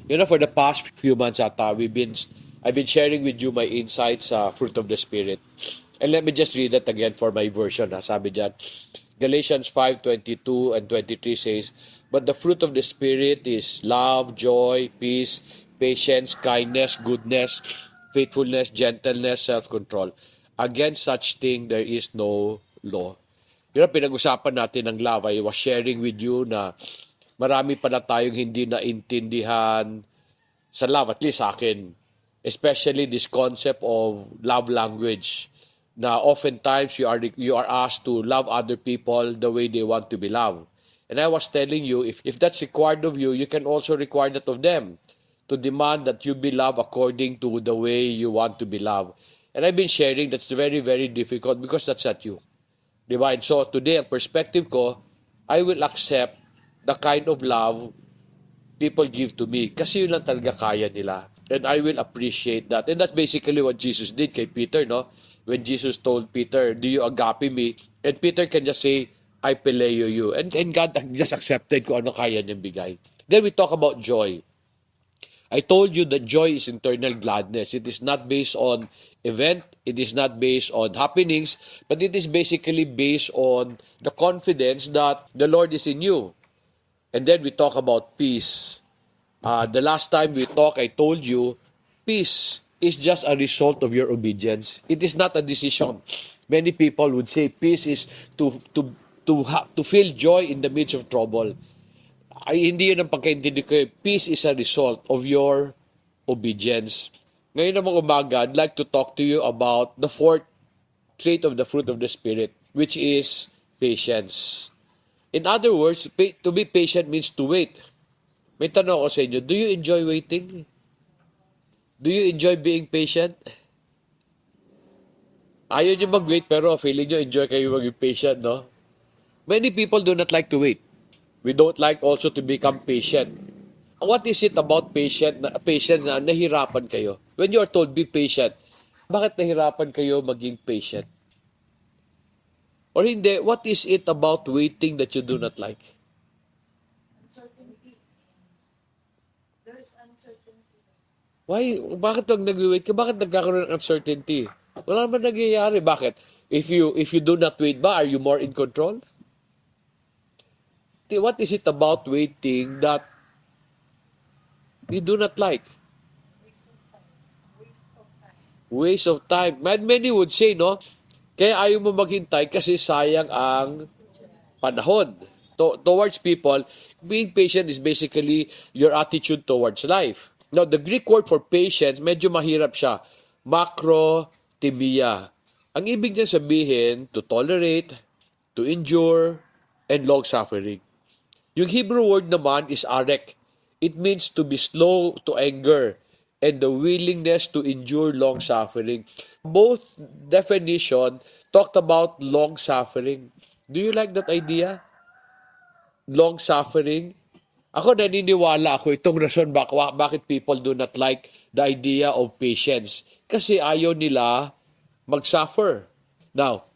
For the past few months I've been sharing with you my insights sa fruit of the Spirit. And let me just read that again for my version. Sabi dyan, Galatians 5:22 and 23 says, "But the fruit of the Spirit is love, joy, peace, patience, kindness, goodness, faithfulness, gentleness, self-control. Against such thing there is no law." Pinag-usapan natin ng love. I was sharing with you na marami pala tayong hindi naintindihan sa love, at least sa akin. Especially this concept of love language. Na oftentimes you are asked to love other people the way they want to be loved. And I was telling you, if that's required of you, you can also require that of them. To demand that you be loved according to the way you want to be loved. And I've been sharing that's very, very difficult because that's not you. Diba? And so today, ang perspective ko, I will accept the kind of love people give to me. Kasi yun lang talaga kaya nila. And I will appreciate that. And that's basically what Jesus did kay Peter, no? When Jesus told Peter, "Do you agape me?" And Peter can just say, "I phileo you." And God just accepted kung ano kaya niyang bigay. Then we talk about joy. I told you that joy is internal gladness. It is not based on event. It is not based on happenings. But it is basically based on the confidence that the Lord is in you. And then we talk about peace. The last time we talked, I told you, peace is just a result of your obedience. It is not a decision. Many people would say peace is to feel joy in the midst of trouble. Ay, hindi yun ang pagkaintindi ko. Peace is a result of your obedience. Ngayon namang umaga, I'd like to talk to you about the fourth trait of the fruit of the Spirit, which is patience. In other words, to be patient means to wait. May tanong ako sa inyo, do you enjoy waiting? Do you enjoy being patient? Ayaw nyo mag-wait pero feeling nyo enjoy kayo maging patient, no? Many people do not like to wait. We don't like also to become patient. What is it about patience na nahirapan kayo? When you are told, be patient, bakit nahirapan kayo maging patient? Or hindi, what is it about waiting that you do not like? Uncertainty. There is uncertainty. Why? Bakit pag nag-wait ka? Bakit nagkakaroon ng uncertainty? Wala naman nangyayari. Bakit? If you do not wait ba, are you more in control? What is it about waiting that you do not like? Waste of time. Many would say, no? Kaya ayaw mo maghintay kasi sayang ang panahon. Towards people, being patient is basically your attitude towards life. Now, the Greek word for patience, medyo mahirap siya. Makrothymia. Ang ibig niya sabihin, to tolerate, to endure, and long-suffering. Yung Hebrew word naman is arek. It means to be slow to anger and the willingness to endure long-suffering. Both definition talked about long-suffering. Do you like that idea? Long-suffering? Ako naniniwala ako itong rason bakit people do not like the idea of patience. Kasi ayaw nila mag-suffer. Now,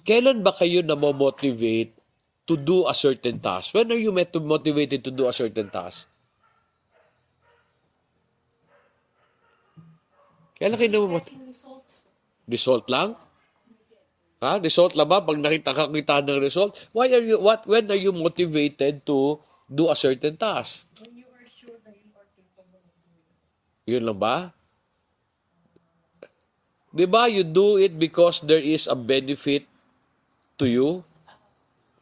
kailan ba kayo na-motivate to do a certain task? When are you motivated to do a certain task? Kailan kayo na-motivate? Result lang? Ha? Result lang ba? Pag nakita ng result? When are you motivated to do a certain task? When you are sure that you are capable of doing it. Yun lang ba? Diba you do it because there is a benefit to you?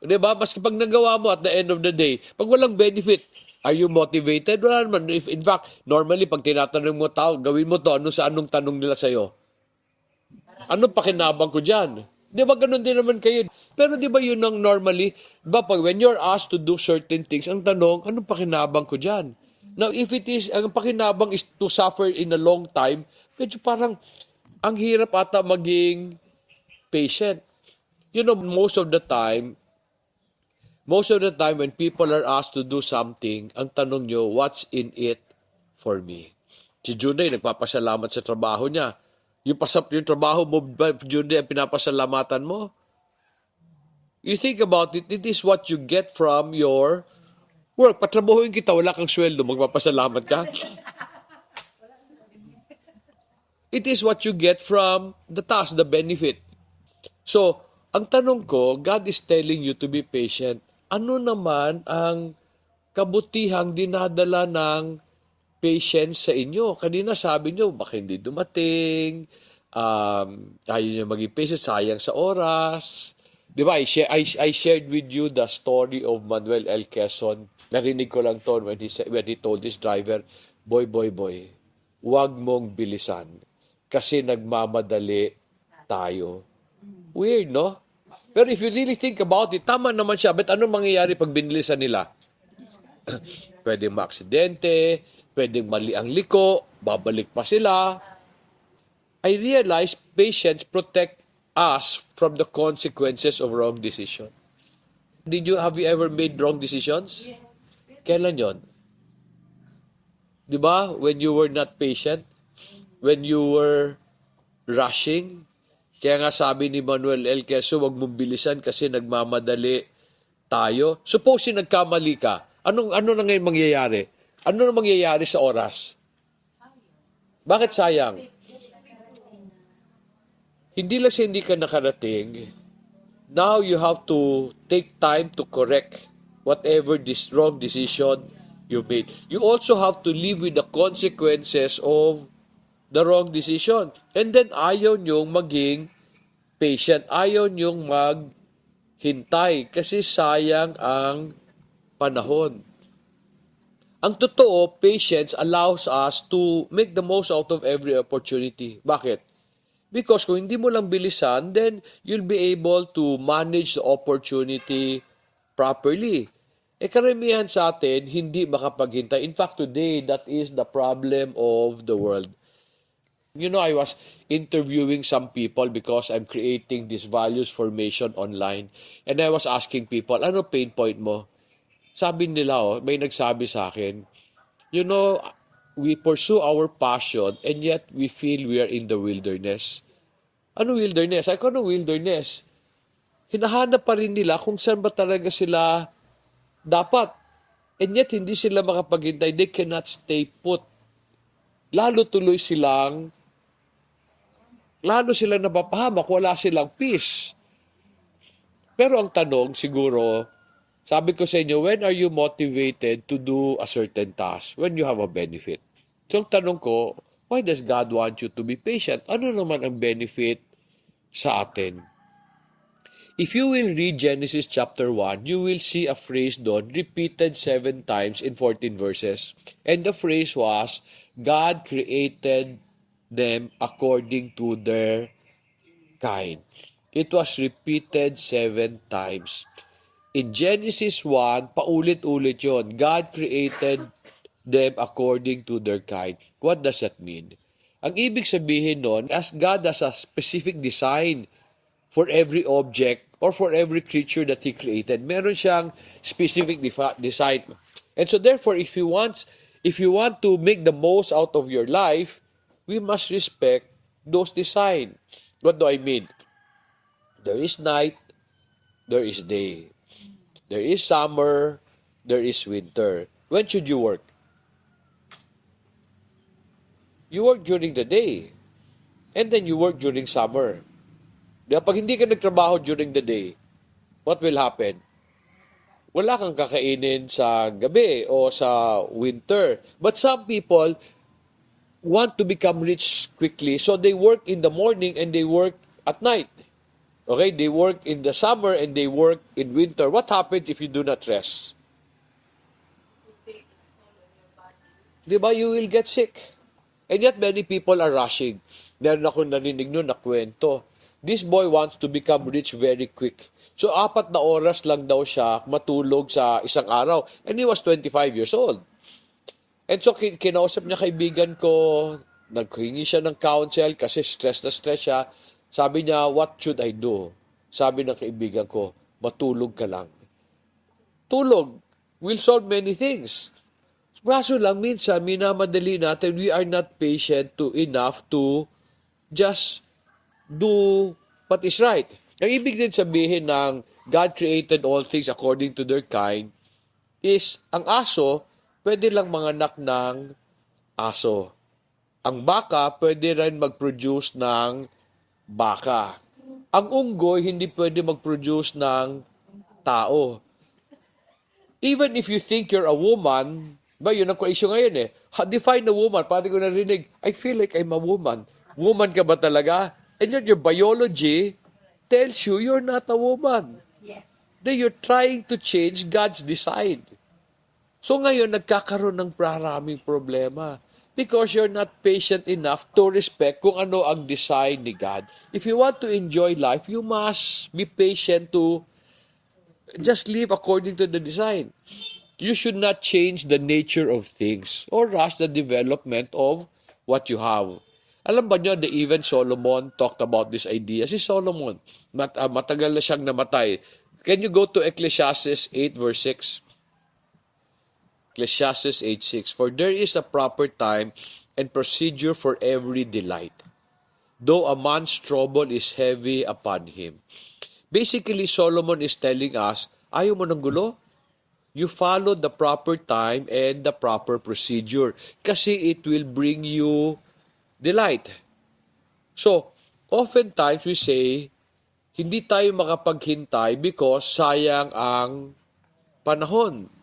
Diba? Maski pag nagawa mo at the end of the day, pag walang benefit, are you motivated? Wala naman. In fact, normally pag tinatanong mo tao, gawin mo to, anong tanong nila sa'yo? Anong pakinabang ko dyan? Di ba ganun din naman kayo? Pero di ba yun ang normally, di ba pag when you're asked to do certain things, ang tanong, anong pakinabang ko dyan? Now, if it is, ang pakinabang is to suffer in a long time, medyo parang, ang hirap ata maging patient. Most of the time when people are asked to do something, ang tanong nyo, what's in it for me? Si Junay, nagpapasalamat sa trabaho niya. Yung trabaho mo, Junay, ang pinapasalamatan mo. You think about it, it is what you get from your Work, patrabahuin kita, wala kang sweldo, magpapasalamat ka. It is what you get from the task, the benefit. So, ang tanong ko, God is telling you to be patient. Ano naman ang kabutihang dinadala ng patience sa inyo? Kanina sabi nyo, baka hindi dumating, ayaw nyo maging patient, sayang sa oras. Di ba, I shared with you the story of Manuel L. Quezon. Narinig ko lang to when he told his driver, boy, huwag mong bilisan kasi nagmamadali tayo. Weird, no? Pero if you really think about it, tama naman siya. But anong mangyayari pag binilisan nila? Pwedeng maaksidente, pwedeng mali ang liko, babalik pa sila. I realize patience protect us from the consequences of wrong decision. Have you ever made wrong decisions? Kailan yon? Di ba? When you were not patient? When you were rushing? Kaya nga sabi ni Manuel L. Quezon, huwag mong bilisan kasi nagmamadali tayo. Suppose nagkamali ka, ano na ngayon mangyayari? Ano na mangyayari sa oras? Bakit sayang? Hindi lang sa hindi ka nakarating, now you have to take time to correct whatever this wrong decision you made. You also have to live with the consequences of the wrong decision. And then ayaw nyong maging patient. Ayaw nyong maghintay kasi sayang ang panahon. Ang totoo, patience allows us to make the most out of every opportunity. Bakit? Because kung hindi mo lang bilisan, then you'll be able to manage the opportunity properly. Karamihan sa atin, hindi makapaghintay. In fact, today, that is the problem of the world. You know, I was interviewing some people because I'm creating this values formation online. And I was asking people, ano pain point mo? Sabi nila, may nagsabi sa akin, you know, we pursue our passion and yet we feel we are in the wilderness. Ano wilderness? Ano wilderness? Hinahanap pa rin nila kung saan ba talaga sila dapat. And yet, hindi sila makapaghintay. They cannot stay put. Lalo silang napapahamak, wala silang peace. Pero ang tanong, siguro, sabi ko sa inyo, when are you motivated to do a certain task? When you have a benefit. So ang tanong ko, why does God want you to be patient? Ano naman ang benefit sa atin? If you will read Genesis chapter 1, you will see a phrase doon repeated 7 times in 14 verses. And the phrase was, God created them according to their kind. It was repeated 7 times. In Genesis 1, paulit-ulit yon. God created them according to their kind. What does that mean? Ang ibig sabihin nun, as God has a specific design for every object or for every creature that He created, meron siyang specific design. And so therefore, if you want to make the most out of your life, we must respect those design. What do I mean? There is night, there is day. There is summer, there is winter. When should you work? You work during the day. And then you work during summer. Pag hindi ka nagtrabaho during the day, what will happen? Wala kang kakainin sa gabi o sa winter. But some people want to become rich quickly, so they work in the morning and they work at night. Okay, they work in the summer and they work in winter. What happens if you do not rest? Diba, you will get sick. And yet many people are rushing. Meron akong narinig nun na kwento. This boy wants to become rich very quick. So 4 na oras lang daw siya matulog sa isang araw. And he was 25 years old. And so kinausap niya kaibigan ko, naghingi siya ng counsel kasi stress na stress siya. Sabi niya, what should I do? Sabi ng kaibigan ko, matulog ka lang. Tulog will solve many things. Kaso lang minsan, minamadali natin, we are not patient enough to just do what is right. Ang ibig din sabihin ng God created all things according to their kind, is ang aso, pwede lang manganak ng aso. Ang baka, pwede rin mag-produce ng baka. Ang unggoy, hindi pwede mag-produce ng tao. Even if you think you're a woman, ba yun ang issue ngayon eh. Define a woman. Pati ko narinig, I feel like I'm a woman. Woman ka ba talaga? And yet your biology tells you you're not a woman. Yes. Then you're trying to change God's design. So ngayon, nagkakaroon ng maraming problema. Because you're not patient enough to respect kung ano ang design ni God. If you want to enjoy life, you must be patient to just live according to the design. You should not change the nature of things or rush the development of what you have. Alam ba nyo, even Solomon talked about this idea. Si Solomon, matagal na siyang namatay. Can you go to Ecclesiastes 8 verse 6? Ecclesiastes 8:6. For there is a proper time and procedure for every delight, though a man's trouble is heavy upon him. Basically, Solomon is telling us, ayaw mo ng gulo? You follow the proper time and the proper procedure kasi it will bring you delight. So, oftentimes we say, hindi tayo makapaghintay because sayang ang panahon.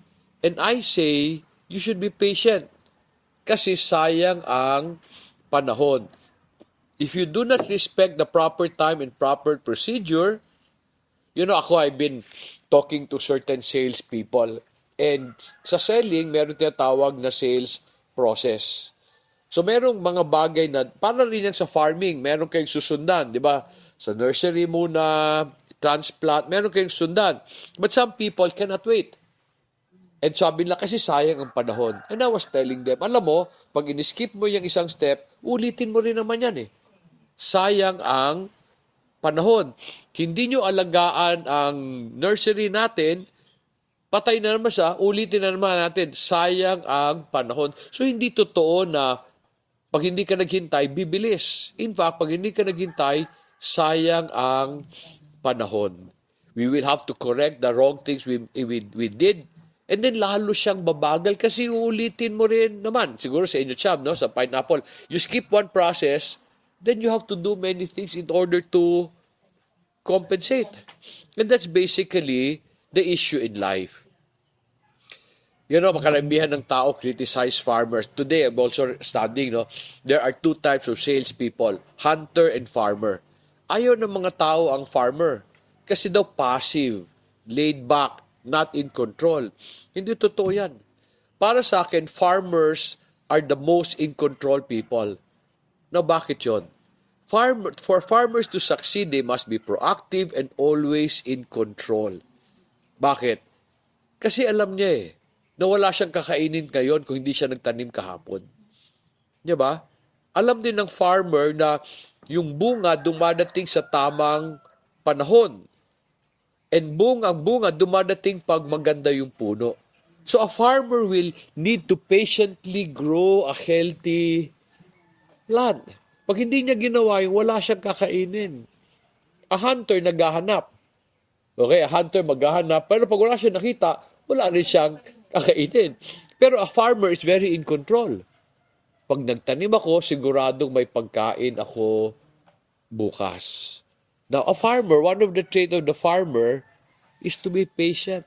And I say, you should be patient kasi sayang ang panahon. If you do not respect the proper time and proper procedure, I've been talking to certain sales people and sa selling, meron tinatawag na sales process. So merong mga bagay na, para rin yan sa farming, meron kayong susundan, di ba? Sa nursery muna, transplant, meron kayong sundan. But some people cannot wait. And sabi nila, kasi sayang ang panahon. And I was telling them, alam mo, pag in-skip mo yung isang step, ulitin mo rin naman yan eh. Sayang ang panahon. Hindi nyo alagaan ang nursery natin, patay na naman siya, ulitin na naman natin, sayang ang panahon. So hindi totoo na pag hindi ka naghintay, bibilis. In fact, pag hindi ka naghintay, sayang ang panahon. We will have to correct the wrong things we did. And then lalo siyang babagal kasi uulitin mo rin naman. Siguro sa inyo, Chab, no? Sa pineapple. You skip one process, then you have to do many things in order to compensate. And that's basically the issue in life. Makaramihan ng tao criticize farmers. Today, I'm also studying, there are two types of salespeople, hunter and farmer. Ayaw ng mga tao ang farmer kasi daw passive, laid back, not in control. Hindi totoo yan. Para sa akin, farmers are the most in control people. Now, bakit yun? For farmers to succeed, they must be proactive and always in control. Bakit? Kasi alam niya na wala siyang kakainin ngayon kung hindi siya nagtanim kahapon. Di ba? Alam din ng farmer na yung bunga dumadating sa tamang panahon. And ang bunga dumadating pag maganda yung puno. So a farmer will need to patiently grow a healthy plant. Pag hindi niya ginawa yung wala siyang kakainin. A hunter naghahanap. Okay, a hunter maghahanap. Pero pag wala siyang nakita, wala rin siyang kakainin. Pero a farmer is very in control. Pag nagtanim ako, siguradong may pagkain ako bukas. Now, a farmer, one of the traits of the farmer is to be patient.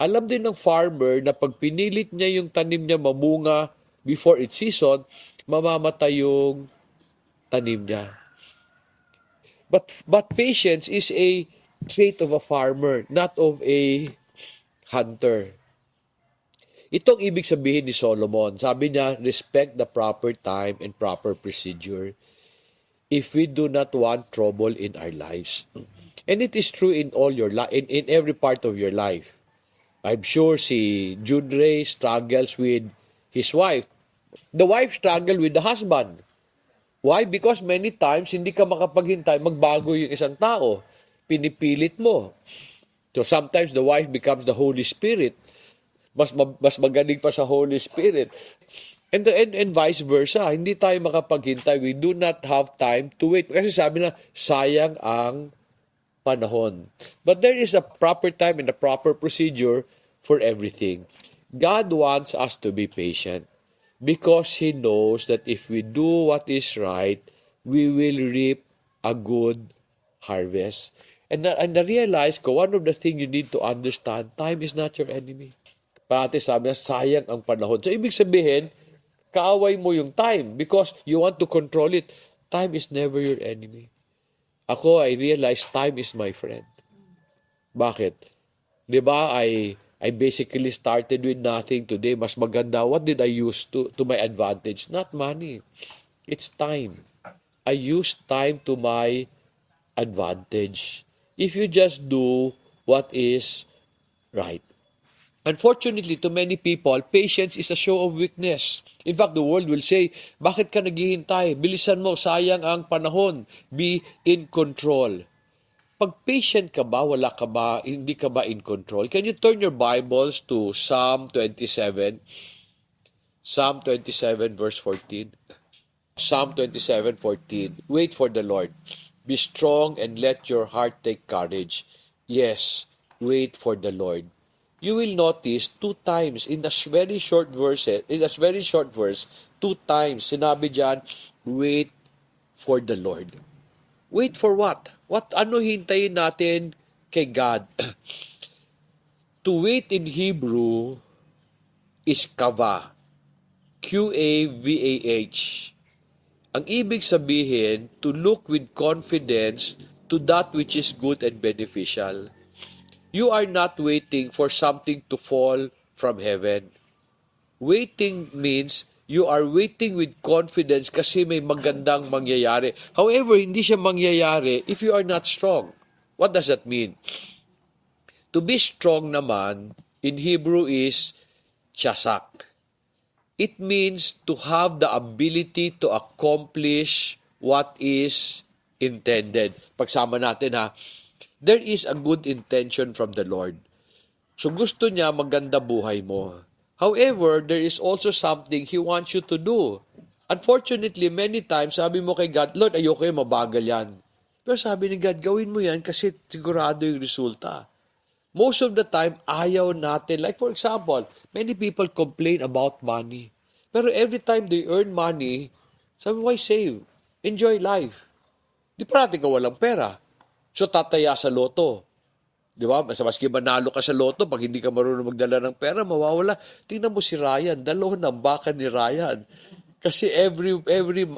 Alam din ng farmer na pag pinilit niya yung tanim niya mamunga before its season, mamamatay yung tanim niya. But patience is a trait of a farmer, not of a hunter. Itong ibig sabihin ni Solomon. Sabi niya, respect the proper time and proper procedure if we do not want trouble in our lives. And it is true in all your life, in every part of your life. I'm sure si Jude Ray struggles with his wife. The wife struggled with the husband. Why? Because many times hindi ka makapaghintay, magbago yung isang tao. Pinipilit mo. So sometimes the wife becomes the Holy Spirit. Mas magaling pa sa Holy Spirit. And vice versa. Hindi tayo makapaghintay. We do not have time to wait. Kasi sabi na, sayang ang panahon. But there is a proper time and a proper procedure for everything. God wants us to be patient because He knows that if we do what is right, we will reap a good harvest. And I realize ko, one of the things you need to understand, time is not your enemy. Parati sabi na, sayang ang panahon. So, ibig sabihin, kaaway mo yung time because you want to control it. Time is never your enemy. Ako, I realize time is my friend. Bakit? Di ba, I basically started with nothing today. Mas maganda. What did I use to my advantage? Not money. It's time. I use time to my advantage. If you just do what is right. Unfortunately, to many people, patience is a show of weakness. In fact, the world will say, bakit ka naghihintay? Bilisan mo, sayang ang panahon. Be in control. Pag patient ka ba, wala ka ba, hindi ka ba in control? Can you turn your Bibles to Psalm 27? Psalm 27 verse 14. Psalm 27:14. Wait for the Lord. Be strong and let your heart take courage. Yes, wait for the Lord. You will notice two times in a very short verse, two times sinabi diyan, wait for the Lord. Wait for what? Ano hintayin natin kay God? To wait in Hebrew is kava. Q-A-V-A-H. Ang ibig sabihin, to look with confidence to that which is good and beneficial. You are not waiting for something to fall from heaven. Waiting means you are waiting with confidence kasi may magandang mangyayari. However, hindi siya mangyayari if you are not strong. What does that mean? To be strong naman, in Hebrew is chasak. It means to have the ability to accomplish what is intended. Pagsama natin ha, there is a good intention from the Lord. So gusto niya maganda buhay mo. However, there is also something He wants you to do. Unfortunately, many times, sabi mo kay God, Lord, ayoko yung mabagal yan. Pero sabi ni God, gawin mo yan kasi sigurado yung resulta. Most of the time, ayaw natin. Like for example, many people complain about money. Pero every time they earn money, sabi, why save? Enjoy life. Di parati ka walang pera. So tataya sa loto. Di ba? Maski manalo ka sa loto, pag hindi ka marunong magdala ng pera, mawawala. Tingnan mo si Ryan, dalawa ng baka ni Ryan. Kasi every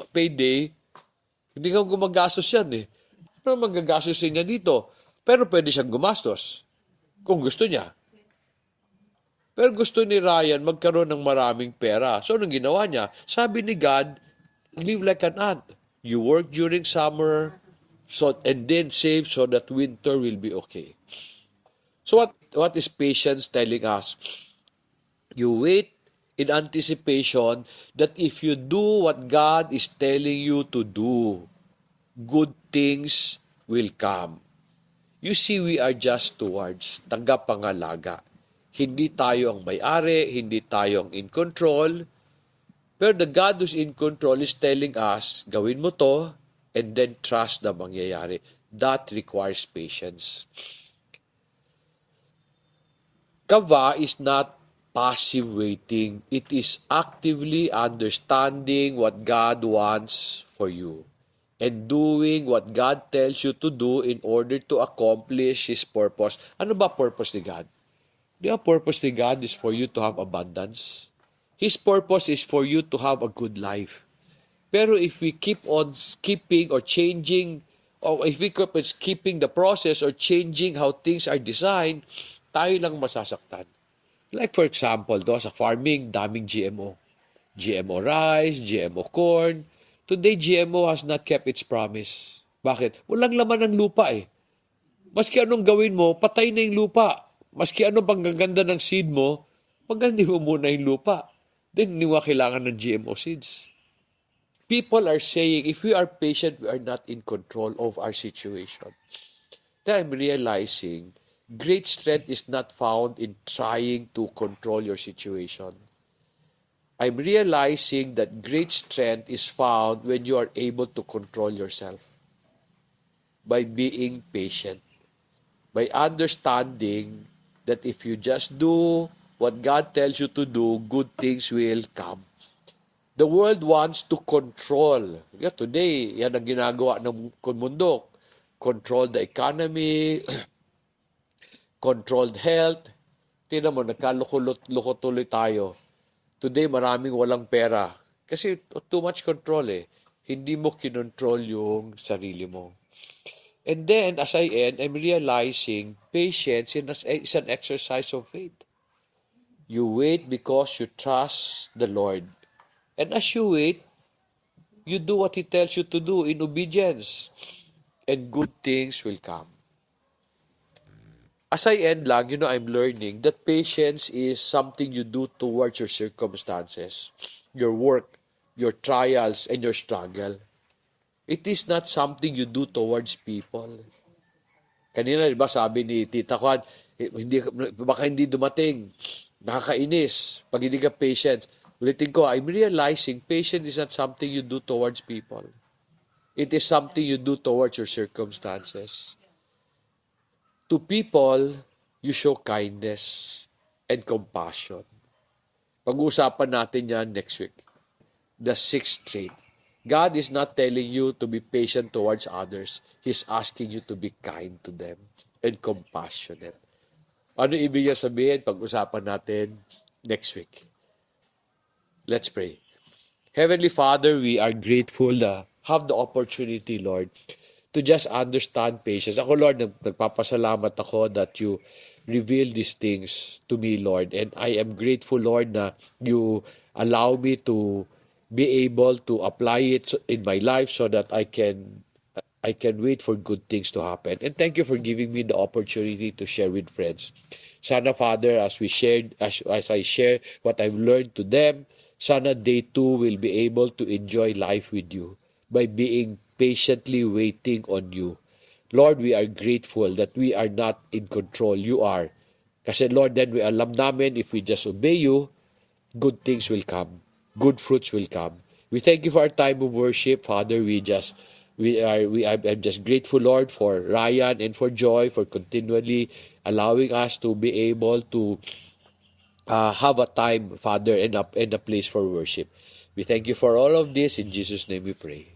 payday, hindi ka gumagastos yan eh. Pero magagastos niya dito. Pero pwede siyang gumastos. Kung gusto niya. Pero gusto ni Ryan magkaroon ng maraming pera. So, anong ginawa niya? Sabi ni God, live like an ant. You work during summer, and then save so that winter will be okay. So, what is patience telling us? You wait in anticipation that if you do what God is telling you to do, good things will come. You see, we are just stewards, tagapangalaga. Hindi tayo ang may-ari, hindi tayo ang in control. Pero the God who's in control is telling us, gawin mo to, and then trust na mangyayari. That requires patience. Kava is not passive waiting. It is actively understanding what God wants for you and doing what God tells you to do in order to accomplish His purpose. Ano ba purpose ni God? The purpose ni God is for you to have abundance. His purpose is for you to have a good life. Pero if we keep on skipping or changing, or if we keep on skipping the process or changing how things are designed, tayo lang masasaktan. Like for example, sa farming, daming GMO. GMO rice, GMO corn. Today, GMO has not kept its promise. Bakit? Walang laman ng lupa eh. Maski anong gawin mo, patay na yung lupa. Maski anong panggaganda ng seed mo, pagandi mo muna yung lupa. Then, hindi mo kailangan ng GMO seeds. People are saying, if we are patient, we are not in control of our situation. Then I'm realizing, great strength is not found in trying to control your situation. I'm realizing that great strength is found when you are able to control yourself. By being patient. By understanding that if you just do what God tells you to do, good things will come. The world wants to control. Yeah, today, yan ang ginagawa ng mundo. Control the economy, controlled health. Tingnan mo, nagkaloko tuloy tayo. Today, maraming walang pera. Kasi too much control eh. Hindi mo kinontrol yung sarili mo. And then, as I end, I'm realizing patience is an exercise of faith. You wait because you trust the Lord. And as you wait, you do what He tells you to do in obedience. And good things will come. As I end lang, I'm learning that patience is something you do towards your circumstances, your work, your trials, and your struggle. It is not something you do towards people. Kanina, di ba, sabi ni Tita Juan, baka hindi dumating. Nakakainis. Pag hindi ka patient. Ulitin ko, I'm realizing patience is not something you do towards people. It is something you do towards your circumstances. To people, you show kindness and compassion. Pag-uusapan natin yan next week. The sixth trait. God is not telling you to be patient towards others. He's asking you to be kind to them and compassionate. Ano ibig niya sabihin? Pag-usapan natin next week. Let's pray. Heavenly Father, we are grateful to have the opportunity, Lord, to just understand patience. Ako, Lord, nagpapasalamat ako that you reveal these things to me, Lord. And I am grateful, Lord, na you allow me to be able to apply it in my life so that I can wait for good things to happen. And thank you for giving me the opportunity to share with friends. Sana, Father, as I share what I've learned to them, sana they too will be able to enjoy life with you by being patiently waiting on you. Lord, we are grateful that we are not in control. You are. Kasi Lord, then we alam namin if we just obey you, good things will come. Good fruits will come. We thank you for our time of worship, Father. I'm just grateful, Lord, for Ryan and for Joy for continually allowing us to be able to have a time, Father, and a place for worship. We thank you for all of this. In Jesus' name we pray.